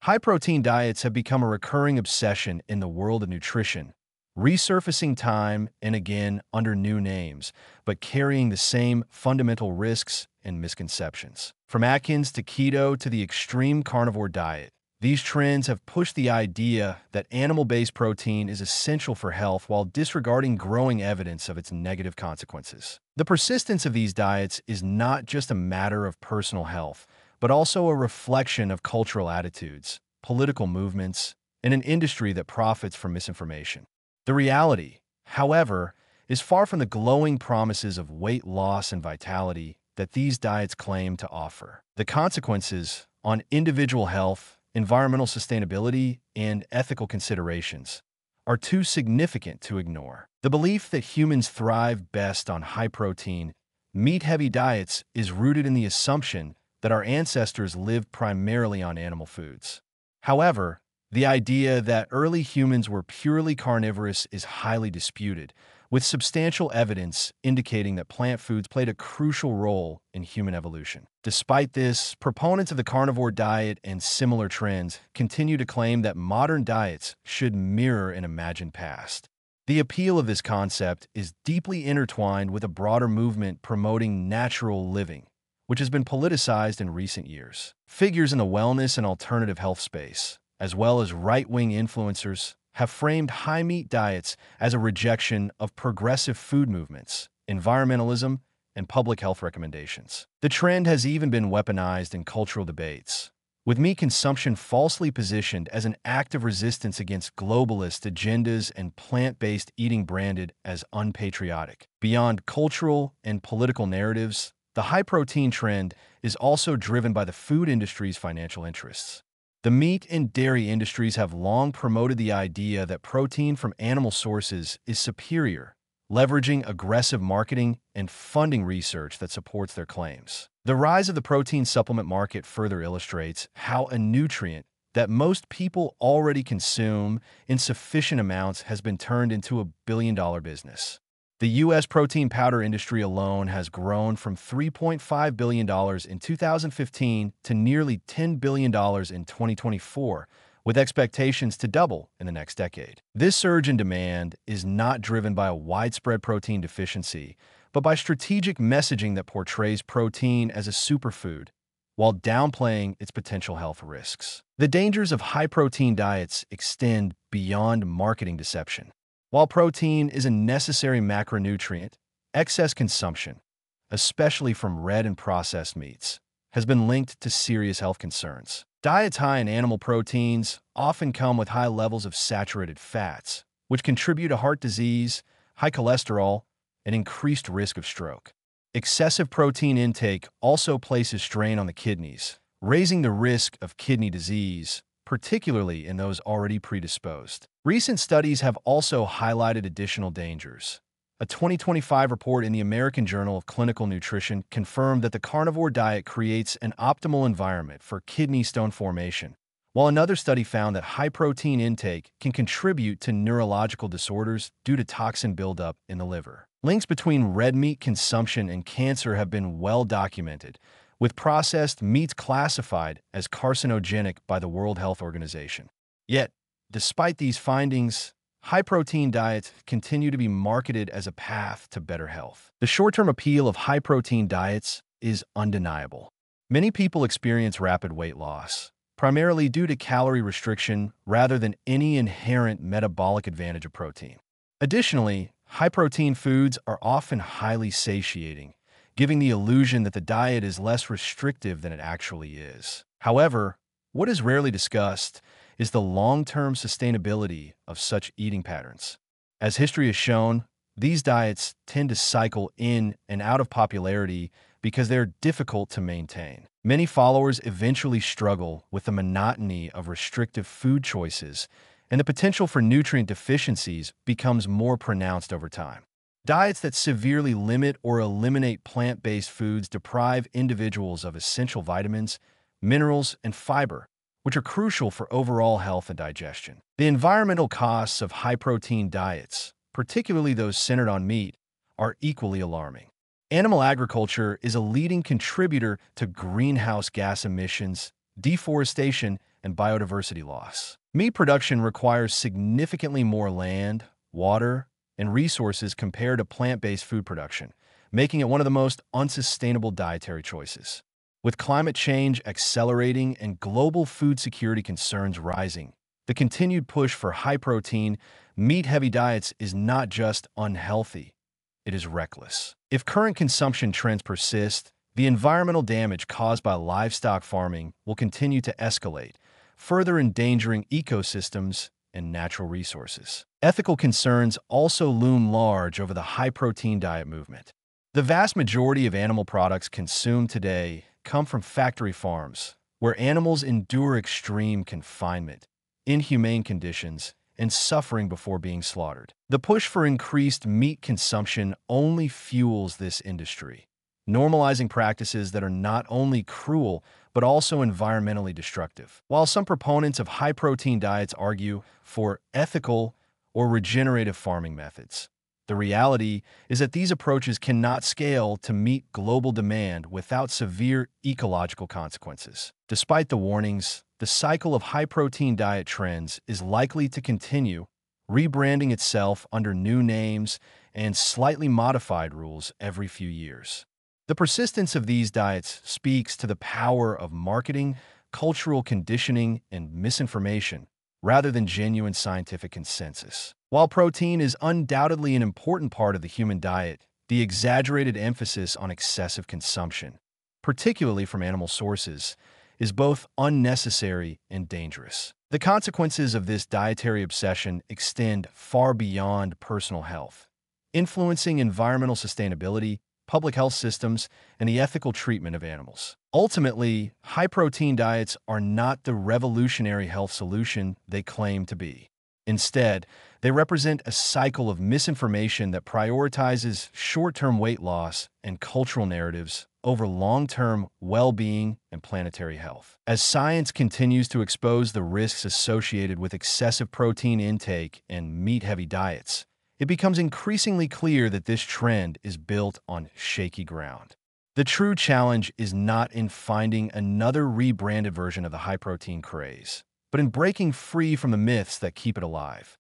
High-protein diets have become a recurring obsession in the world of nutrition, resurfacing time and again under new names, but carrying the same fundamental risks and misconceptions. From Atkins to keto to the extreme carnivore diet, these trends have pushed the idea that animal-based protein is essential for health while disregarding growing evidence of its negative consequences. The persistence of these diets is not just a matter of personal health, but also a reflection of cultural attitudes, political movements, and an industry that profits from misinformation. The reality, however, is far from the glowing promises of weight loss and vitality that these diets claim to offer. The consequences on individual health, environmental sustainability, and ethical considerations are too significant to ignore. The belief that humans thrive best on high-protein, meat-heavy diets is rooted in the assumption that our ancestors lived primarily on animal foods. However, the idea that early humans were purely carnivorous is highly disputed, with substantial evidence indicating that plant foods played a crucial role in human evolution. Despite this, proponents of the carnivore diet and similar trends continue to claim that modern diets should mirror an imagined past. The appeal of this concept is deeply intertwined with a broader movement promoting natural living, which has been politicized in recent years. Figures in the wellness and alternative health space, as well as right-wing influencers, have framed high-meat diets as a rejection of progressive food movements, environmentalism, and public health recommendations. The trend has even been weaponized in cultural debates, with meat consumption falsely positioned as an act of resistance against globalist agendas and plant-based eating branded as unpatriotic. Beyond cultural and political narratives, the high-protein trend is also driven by the food industry's financial interests. The meat and dairy industries have long promoted the idea that protein from animal sources is superior, leveraging aggressive marketing and funding research that supports their claims. The rise of the protein supplement market further illustrates how a nutrient that most people already consume in sufficient amounts has been turned into a billion-dollar business. The U.S. protein powder industry alone has grown from $3.5 billion in 2015 to nearly $10 billion in 2024, with expectations to double in the next decade. This surge in demand is not driven by a widespread protein deficiency, but by strategic messaging that portrays protein as a superfood, while downplaying its potential health risks. The dangers of high-protein diets extend beyond marketing deception. While protein is a necessary macronutrient, excess consumption, especially from red and processed meats, has been linked to serious health concerns. Diets high in animal proteins often come with high levels of saturated fats, which contribute to heart disease, high cholesterol, and increased risk of stroke. Excessive protein intake also places strain on the kidneys, raising the risk of kidney disease, particularly in those already predisposed. Recent studies have also highlighted additional dangers. A 2025 report in the American Journal of Clinical Nutrition confirmed that the carnivore diet creates an optimal environment for kidney stone formation, while another study found that high-protein intake can contribute to neurological disorders due to toxin buildup in the liver. Links between red meat consumption and cancer have been well documented, with processed meats classified as carcinogenic by the World Health Organization. Yet, despite these findings, high-protein diets continue to be marketed as a path to better health. The short-term appeal of high-protein diets is undeniable. Many people experience rapid weight loss, primarily due to calorie restriction rather than any inherent metabolic advantage of protein. Additionally, high-protein foods are often highly satiating, giving the illusion that the diet is less restrictive than it actually is. However, what is rarely discussed is the long-term sustainability of such eating patterns. As history has shown, these diets tend to cycle in and out of popularity because they're difficult to maintain. Many followers eventually struggle with the monotony of restrictive food choices, and the potential for nutrient deficiencies becomes more pronounced over time. Diets that severely limit or eliminate plant-based foods deprive individuals of essential vitamins, minerals, and fiber, which are crucial for overall health and digestion. The environmental costs of high-protein diets, particularly those centered on meat, are equally alarming. Animal agriculture is a leading contributor to greenhouse gas emissions, deforestation, and biodiversity loss. Meat production requires significantly more land, water, and resources compared to plant-based food production, making it one of the most unsustainable dietary choices. With climate change accelerating and global food security concerns rising, the continued push for high-protein, meat-heavy diets is not just unhealthy, it is reckless. If current consumption trends persist, the environmental damage caused by livestock farming will continue to escalate, further endangering ecosystems and natural resources. Ethical concerns also loom large over the high-protein diet movement. The vast majority of animal products consumed today come from factory farms, where animals endure extreme confinement, inhumane conditions, and suffering before being slaughtered. The push for increased meat consumption only fuels this industry, normalizing practices that are not only cruel but also environmentally destructive. While some proponents of high-protein diets argue for ethical or regenerative farming methods, the reality is that these approaches cannot scale to meet global demand without severe ecological consequences. Despite the warnings, the cycle of high-protein diet trends is likely to continue, rebranding itself under new names and slightly modified rules every few years. The persistence of these diets speaks to the power of marketing, cultural conditioning, and misinformation, rather than genuine scientific consensus. While protein is undoubtedly an important part of the human diet, the exaggerated emphasis on excessive consumption, particularly from animal sources, is both unnecessary and dangerous. The consequences of this dietary obsession extend far beyond personal health, influencing environmental sustainability, public health systems, and the ethical treatment of animals. Ultimately, high-protein diets are not the revolutionary health solution they claim to be. Instead, they represent a cycle of misinformation that prioritizes short-term weight loss and cultural narratives over long-term well-being and planetary health. As science continues to expose the risks associated with excessive protein intake and meat-heavy diets, it becomes increasingly clear that this trend is built on shaky ground. The true challenge is not in finding another rebranded version of the high-protein craze, but in breaking free from the myths that keep it alive.